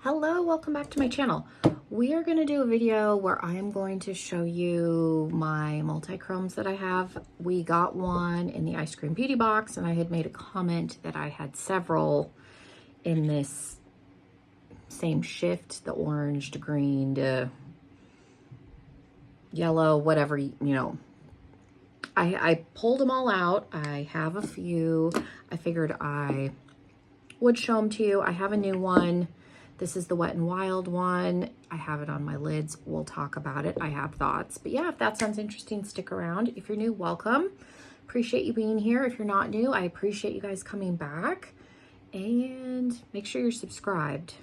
Hello, welcome back to my channel. We are going to do a video where I am going to show you my multi-chromes that I have. We got one in the ice cream beauty box, and I had made a comment that I had several in this same shift, the orange to green to yellow, whatever, you know. I pulled them all out. I have a few. I figured I would show them to you. I have a new one. This is the Wet n Wild one. I have it on my lids. We'll talk about it. I have thoughts. But yeah, if that sounds interesting, stick around. If you're new, welcome. Appreciate you being here. If you're not new, I appreciate you guys coming back. And make sure you're subscribed.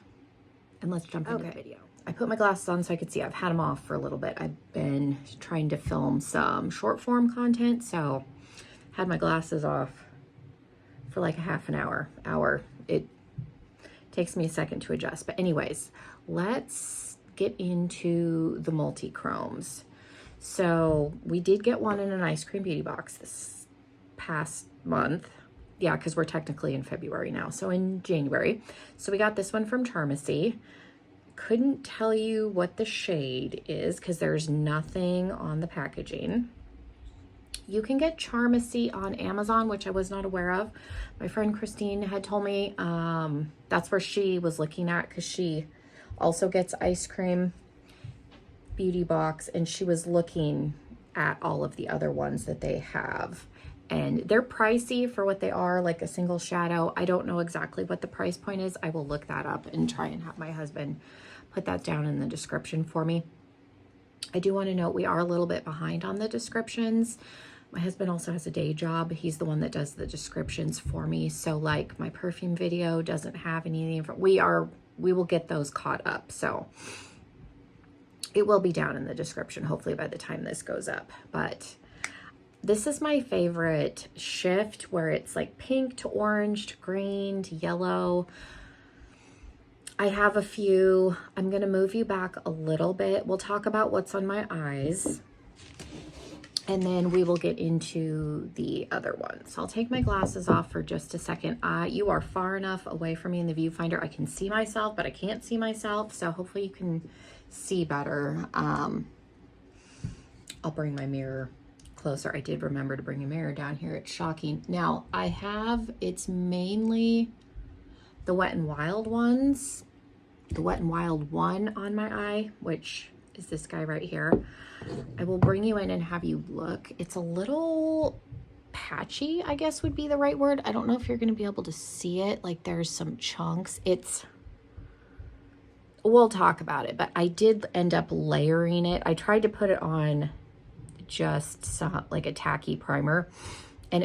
And let's jump into the video. I put my glasses on so I could see. I've had them off for a little bit. I've been trying to film some short form content, so had my glasses off for like a half an hour. It takes me a second to adjust. But anyways, let's get into the multi-chromes. So we did get one in an ice cream beauty box this past month. Yeah, because we're technically in February now. So in January. So we got this one from Charmacy. Couldn't tell you what the shade is because there's nothing on the packaging. You can get Charmacy on Amazon, which I was not aware of. My friend Christine had told me that's where she was looking at, because she also gets ice cream beauty box, and she was looking at all of the other ones that they have. And they're pricey for what they are, like a single shadow. I don't know exactly what the price point is. I will look that up and try and have my husband put that down in the description for me. I do want to note we are a little bit behind on the descriptions. My husband also has a day job. He's the one that does the descriptions for me. So like my perfume video doesn't have any, we will get those caught up. So it will be down in the description, hopefully by the time this goes up. But this is my favorite shift, where it's like pink to orange to green to yellow. I have a few. I'm going to move you back a little bit. We'll talk about what's on my eyes, and then we will get into the other ones. So I'll take my glasses off for just a second. You are far enough away from me in the viewfinder. I can see myself, but I can't see myself. So hopefully you can see better. I'll bring my mirror closer. I did remember to bring a mirror down here. It's shocking. Now it's mainly the Wet n Wild ones. The Wet n Wild one on my eye, which is this guy right here. I will bring you in and have you look. It's a little patchy, I guess would be the right word. I don't know if you're going to be able to see it. Like there's some chunks. We'll talk about it, but I did end up layering it. I tried to put it on just some, like a tacky primer, and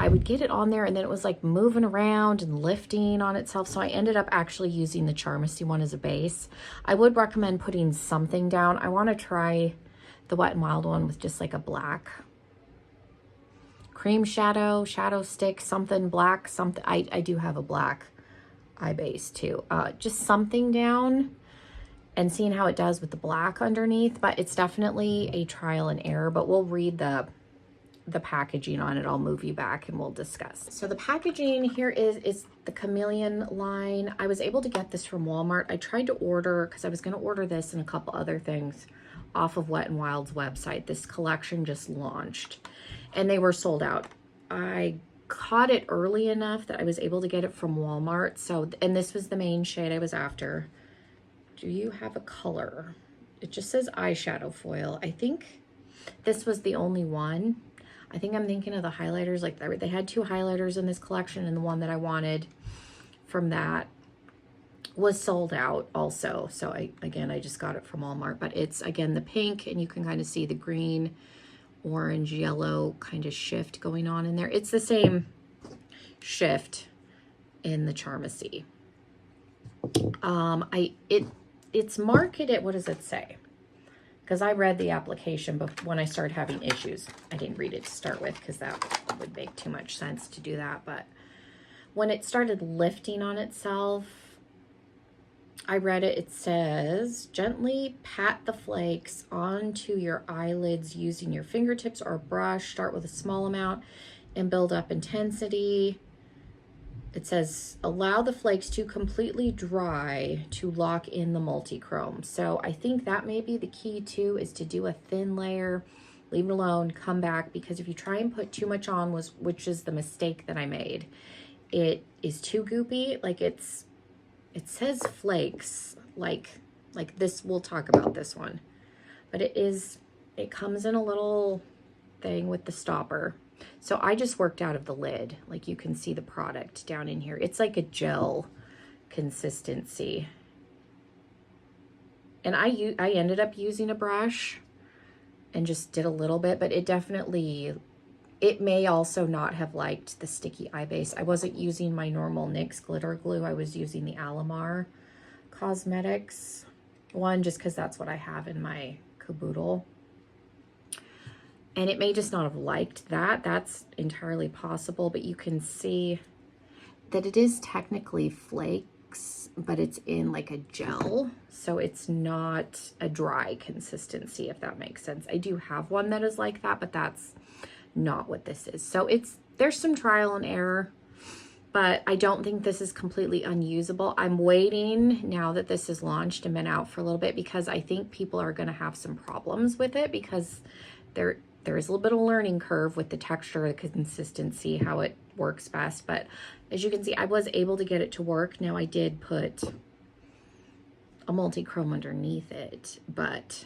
I would get it on there and then it was like moving around and lifting on itself. So I ended up actually using the Charmacy one as a base. I would recommend putting something down. I want to try the Wet n Wild one with just like a black cream shadow stick, something black, something. I do have a black eye base too. Just something down and seeing how it does with the black underneath. But it's definitely a trial and error, but we'll read the packaging on it. I'll move you back and we'll discuss. So the packaging here is the Chameleon line. I was able to get this from Walmart. I tried to order, because I was going to order this and a couple other things off of Wet n Wild's website. This collection just launched and they were sold out. I caught it early enough that I was able to get it from Walmart. So, and this was the main shade I was after. Do you have a color? It just says eyeshadow foil. I think this was the only one. I think I'm thinking of the highlighters. Like they had two highlighters in this collection, and the one that I wanted from that was sold out also. So I just got it from Walmart, but it's again the pink, and you can kind of see the green, orange, yellow kind of shift going on in there. It's the same shift in the Charmacy. It's marketed, what does it say? Because I read the application, but when I started having issues, I didn't read it to start with, because that would make too much sense to do that. But when it started lifting on itself, I read it. It says, gently pat the flakes onto your eyelids using your fingertips or a brush. Start with a small amount and build up intensity. It says, allow the flakes to completely dry to lock in the multi-chrome. So I think that may be the key too, is to do a thin layer, leave it alone, come back, because if you try and put too much on, which is the mistake that I made, it is too goopy. Like it says flakes, like this, we'll talk about this one, but it comes in a little thing with the stopper. So I just worked out of the lid. Like you can see the product down in here. It's like a gel consistency. And I ended up using a brush and just did a little bit, but it may also not have liked the sticky eye base. I wasn't using my normal NYX glitter glue. I was using the Alamar Cosmetics one, just because that's what I have in my caboodle. And it may just not have liked that. That's entirely possible, but you can see that it is technically flakes, but it's in like a gel. So it's not a dry consistency, if that makes sense. I do have one that is like that, but that's not what this is. So there's some trial and error, but I don't think this is completely unusable. I'm waiting now that this is launched and been out for a little bit, because I think people are going to have some problems with it, because there is a little bit of a learning curve with the texture, the consistency, how it works best. But as you can see, I was able to get it to work. Now I did put a multi-chrome underneath it, but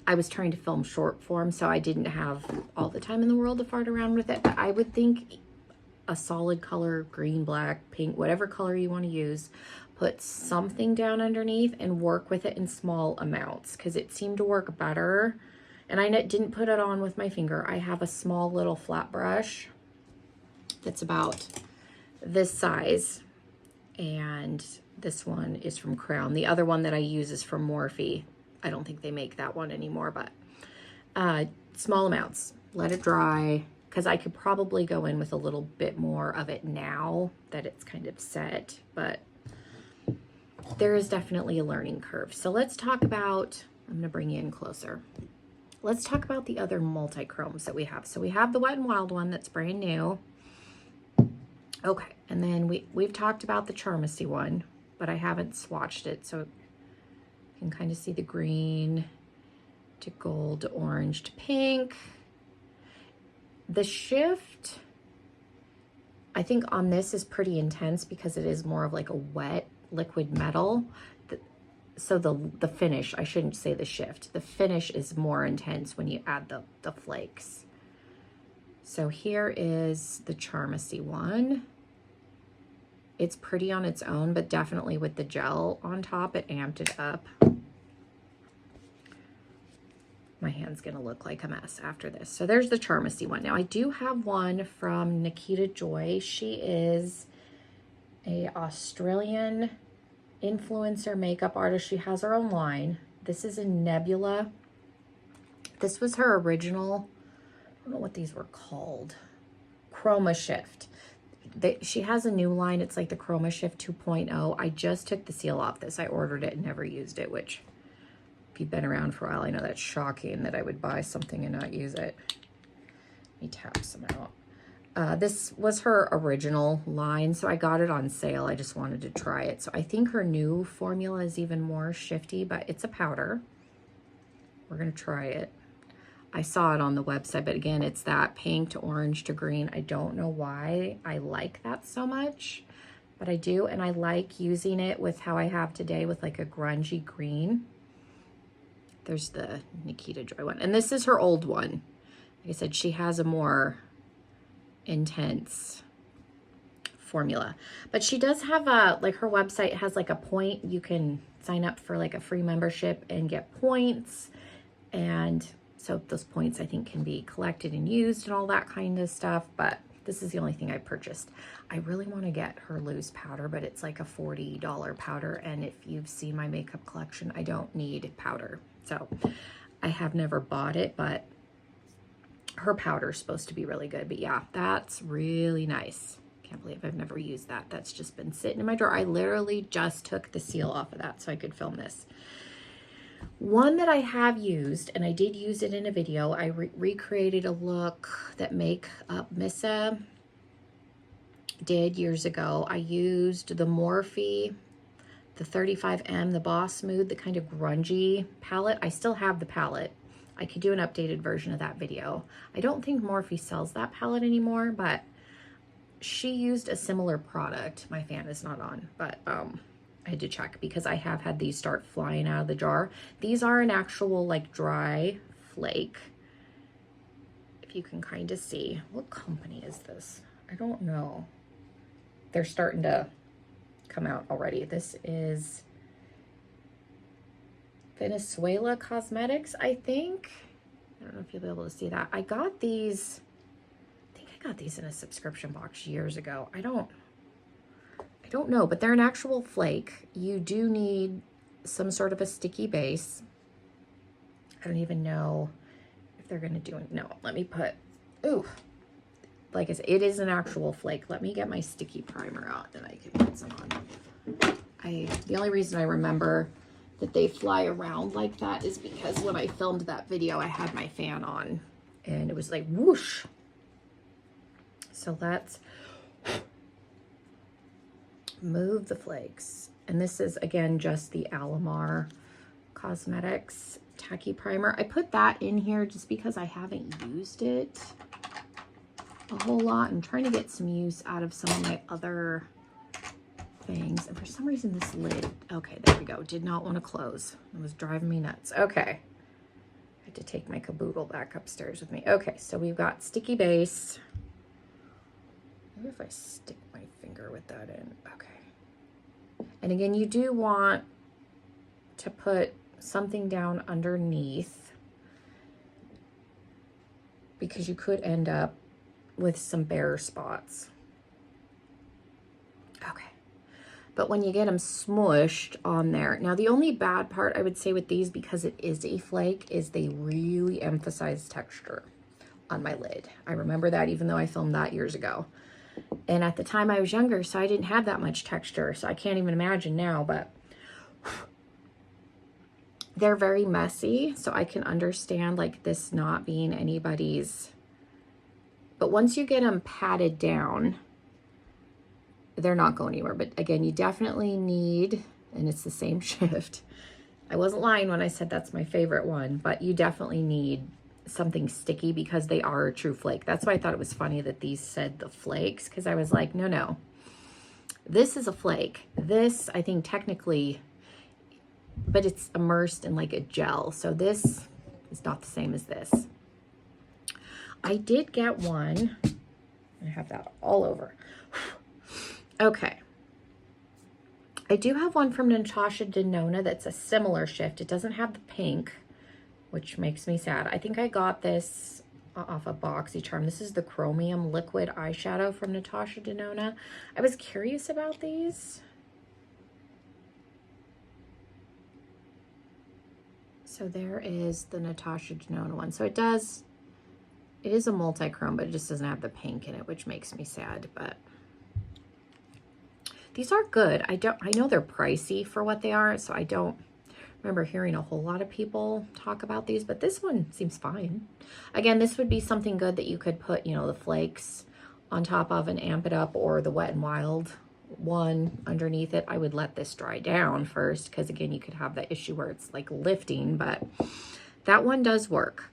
I was trying to film short form, so I didn't have all the time in the world to fart around with it. But I would think a solid color, green, black, pink, whatever color you want to use, put something down underneath and work with it in small amounts, because it seemed to work better. And I didn't put it on with my finger. I have a small little flat brush that's about this size, and this one is from Crown. The other one that I use is from Morphe. I don't think they make that one anymore, but small amounts. Let it dry, because I could probably go in with a little bit more of it now that it's kind of set, but there is definitely a learning curve. So let's talk about, I'm going to bring you in closer. Let's talk about the other multi-chromes that we have. So we have the Wet n Wild one that's brand new. Okay, and then we've talked about the Charmacy one, but I haven't swatched it, so you can kind of see the green to gold to orange to pink. The shift, I think on this is pretty intense because it is more of like a wet liquid metal. So the finish, I shouldn't say the shift, the finish is more intense when you add the flakes. So here is the Charmacy one. It's pretty on its own, but definitely with the gel on top, it amped it up. My hand's gonna look like a mess after this. So there's the Charmacy one. Now I do have one from Nikita Joy. She is a Australian influencer makeup artist. She has her own line. This is in Nebula. This was her original, I don't know what these were called, Chroma Shift. She has a new line. It's like the Chroma Shift 2.0. I just took the seal off this. I ordered it and never used it, which if you've been around for a while, I know that's shocking that I would buy something and not use it. Let me tap some out. This was her original line, so I got it on sale. I just wanted to try it. So I think her new formula is even more shifty, but it's a powder. We're going to try it. I saw it on the website, but again, it's that pink to orange to green. I don't know why I like that so much, but I do, and I like using it with how I have today with like a grungy green. There's the Nikita Joy one, and this is her old one. Like I said, she has a more intense formula, but she does have like her website has like a point, you can sign up for like a free membership and get points, and so those points I think can be collected and used and all that kind of stuff. But this is the only thing I purchased. I really want to get her loose powder, but it's like a $40 powder, and if you've seen my makeup collection, I don't need powder, so I have never bought it, but her powder is supposed to be really good. But yeah, that's really nice. Can't believe I've never used that. That's just been sitting in my drawer. I literally just took the seal off of that so I could film this. One that I have used, and I did use it in a video, I recreated a look that Make Up Missa did years ago. I used the Morphe, the 35M, the Boss Smooth, the kind of grungy palette. I still have the palette. I could do an updated version of that video. I don't think Morphe sells that palette anymore, but she used a similar product. My fan is not on, but I had to check because I have had these start flying out of the jar. These are an actual like dry flake. If you can kind of see. What company is this? I don't know. They're starting to come out already. This is Venezuela Cosmetics, I think. I don't know if you'll be able to see that. I got these, I think I got these in a subscription box years ago. I don't know, but they're an actual flake. You do need some sort of a sticky base. I don't even know if they're gonna do it. No, let me put, ooh, like I said, it is an actual flake. Let me get my sticky primer out and I can put some on. The only reason I remember that they fly around like that is because when I filmed that video, I had my fan on and it was like whoosh. So let's move the flakes. And this is, again, just the Alamar Cosmetics Tacky Primer. I put that in here just because I haven't used it a whole lot. I'm trying to get some use out of some of my other things. And for some reason, this lid, okay, there we go, did not want to close. It was driving me nuts. Okay. I had to take my caboodle back upstairs with me. Okay, so we've got sticky base. Maybe if I stick my finger with that in. Okay. And again, you do want to put something down underneath because you could end up with some bare spots. Okay. But when you get them smushed on there, now the only bad part I would say with these, because it is a flake, is they really emphasize texture on my lid. I remember that even though I filmed that years ago. And at the time I was younger, so I didn't have that much texture. So I can't even imagine now, but they're very messy. So I can understand like this not being anybody's. But once you get them patted down, they're not going anywhere. But again, you definitely need, and it's the same shift. I wasn't lying when I said that's my favorite one, but you definitely need something sticky because they are a true flake. That's why I thought it was funny that these said the flakes, because I was like, no, this is a flake. This, I think technically, but it's immersed in like a gel. So this is not the same as this. I did get one. I have that all over. Okay. I do have one from Natasha Denona that's a similar shift. It doesn't have the pink, which makes me sad. I think I got this off of BoxyCharm. This is the Chromium Liquid Eyeshadow from Natasha Denona. I was curious about these. So there is the Natasha Denona one. So it is a multi-chrome, but it just doesn't have the pink in it, which makes me sad, but these are good. I know they're pricey for what they are, so I don't remember hearing a whole lot of people talk about these, but this one seems fine. Again, this would be something good that you could put, you know, the flakes on top of and amp it up, or the Wet n Wild one underneath it. I would let this dry down first because again, you could have that issue where it's like lifting, but that one does work.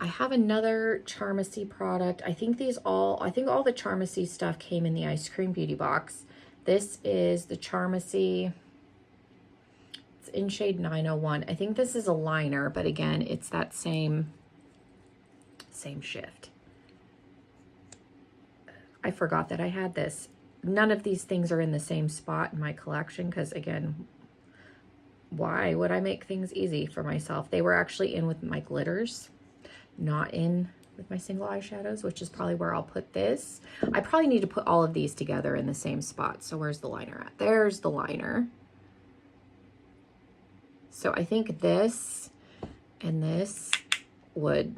I have another Charmacy product. I think all the Charmacy stuff came in the Ice Cream Beauty box. This is the Charmacy, it's in shade 901. I think this is a liner, but again, it's that same shift. I forgot that I had this. None of these things are in the same spot in my collection because again, why would I make things easy for myself? They were actually in with my glitters, not in with my single eyeshadows, which is probably where I'll put this. I probably need to put all of these together in the same spot. So where's the liner at? There's the liner. So I think this and this would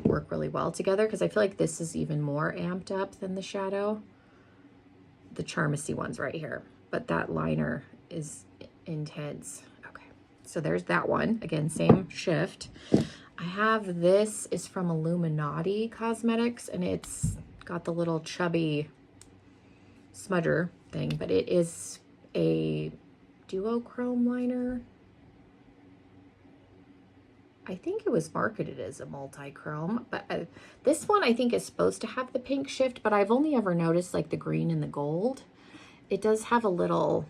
work really well together because I feel like this is even more amped up than the shadow. The Charmacy one's right here, but that liner is intense. Okay, so there's that one. Again, same shift. I have this is from Illuminati Cosmetics, and it's got the little chubby smudger thing, but it is a duochrome liner. I think it was marketed as a multi-chrome, but this one I think is supposed to have the pink shift, but I've only ever noticed like the green and the gold. It does have a little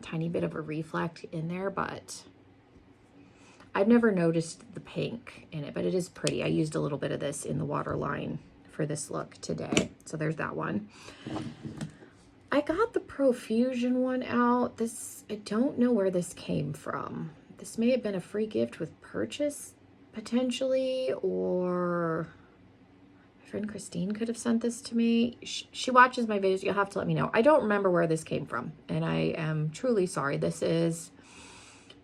tiny bit of a reflect in there, but I've never noticed the pink in it, but it is pretty. I used a little bit of this in the waterline for this look today. So there's that one. I got the Profusion one out. This, I don't know where this came from. This may have been a free gift with purchase, potentially, or my friend Christine could have sent this to me. She watches my videos. You'll have to let me know. I don't remember where this came from, and I am truly sorry. This is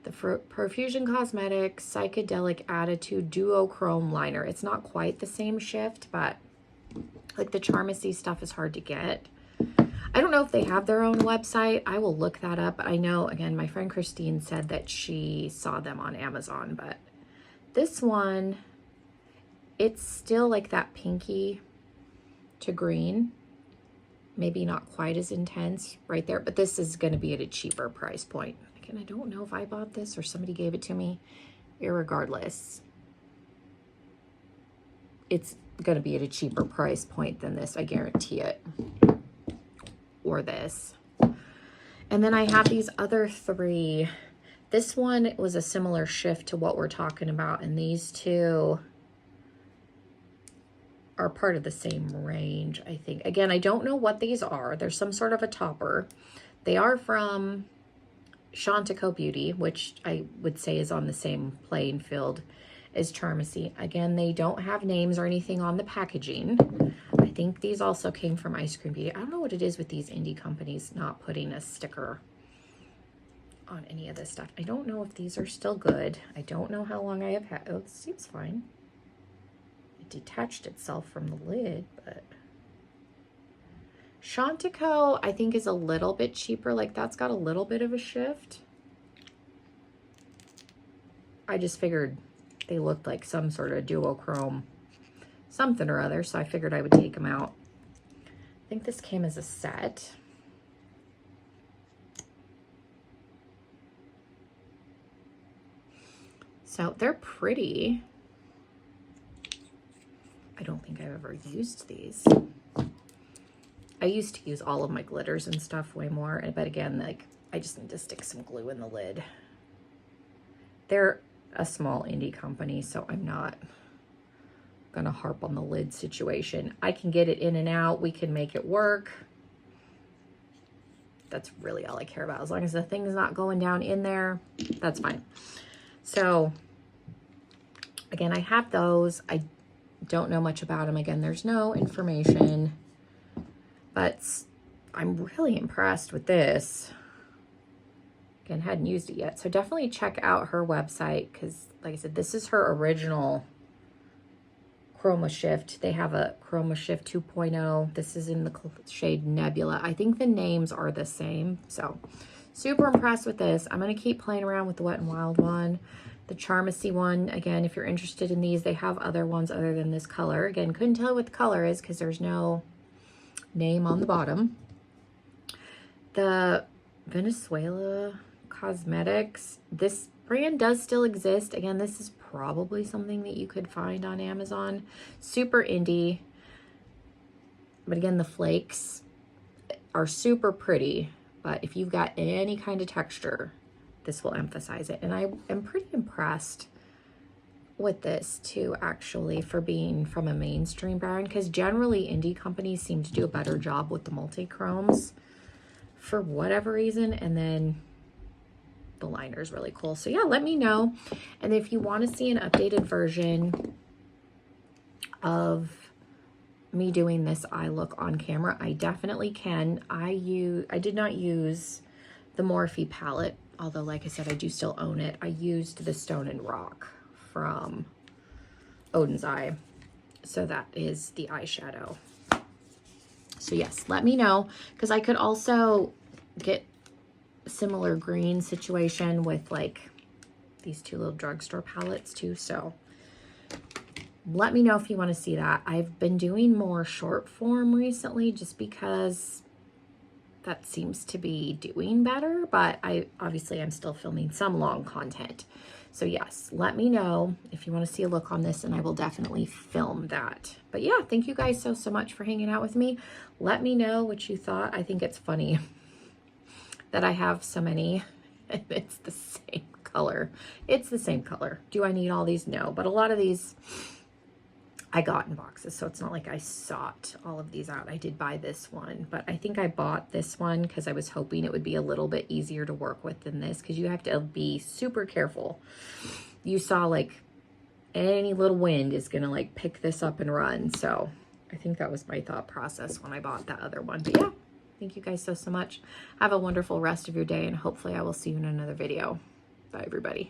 the Profusion Cosmetics Psychedelic Attitude Duochrome Liner. It's not quite the same shift, but like the Charmacy stuff is hard to get. I don't know if they have their own website. I will look that up. I know, again, my friend Christine said that she saw them on Amazon, but this one, it's still like that pinky to green. Maybe not quite as intense right there, but this is going to be at a cheaper price point. Again, I don't know if I bought this or somebody gave it to me. Irregardless, it's going to be at a cheaper price point than this. I guarantee it. Or this. And then I have these other three. This one was a similar shift to what we're talking about, and these two are part of the same range, I think. Again, I don't know what these are. There's some sort of a topper. They are from Chantico Beauty, which I would say is on the same playing field as Charmacy. Again, they don't have names or anything on the packaging. I think these also came from Ice Cream Beauty. I don't know what it is with these indie companies not putting a sticker on any of this stuff. I don't know if these are still good. I don't know how long I have had. Oh, it seems fine. It detached itself from the lid, but Chantico, I think, is a little bit cheaper. Like, that's got a little bit of a shift. I just figured they looked like some sort of duochrome something or other, so I figured I would take them out. I think this came as a set. So they're pretty. I don't think I've ever used these. I used to use all of my glitters and stuff way more, but again, like, I just need to stick some glue in the lid. They're a small indie company, so I'm not gonna harp on the lid situation. I can get it in and out. We can make it work. That's really all I care about. As long as the thing's not going down in there, that's fine. So again, I have those. I don't know much about them. Again, there's no information, but I'm really impressed with this. Again, hadn't used it yet. So definitely check out her website, because like I said, this is her original Chroma Shift. They have a Chroma Shift 2.0. This is in the shade Nebula. I think the names are the same. So super impressed with this. I'm going to keep playing around with the Wet n Wild one. The Charmacy one, again, if you're interested in these, they have other ones other than this color. Again, couldn't tell what the color is because there's no name on the bottom. The Venezuela Cosmetics, this brand does still exist. Again, this is probably something that you could find on Amazon. Super indie. But again, the flakes are super pretty. But if you've got any kind of texture, this will emphasize it. And I am pretty impressed with this too, actually, for being from a mainstream brand, because generally indie companies seem to do a better job with the multi-chromes for whatever reason. And then the liner is really cool. So yeah, let me know. And if you want to see an updated version of me doing this eye look on camera, I definitely can. I did not use the Morphe palette, although like I said, I do still own it. I used the Stone and Rock from Odin's Eye. So that is the eyeshadow. So yes, let me know, because I could also get a similar green situation with like these two little drugstore palettes too. So let me know if you want to see that. I've been doing more short form recently just because that seems to be doing better, but obviously I'm still filming some long content. So yes, let me know if you want to see a look on this and I will definitely film that. But yeah, thank you guys so much for hanging out with me. Let me know what you thought. I think it's funny that I have so many and it's the same color. It's the same color. Do I need all these? No, but a lot of these I got in boxes, so it's not like I sought all of these out. I did buy this one, but I think I bought this one because I was hoping it would be a little bit easier to work with than this, because you have to be super careful. You saw like any little wind is gonna like pick this up and run. So I think that was my thought process when I bought that other one. But yeah, thank you guys so much. Have a wonderful rest of your day, and hopefully I will see you in another video. Bye everybody.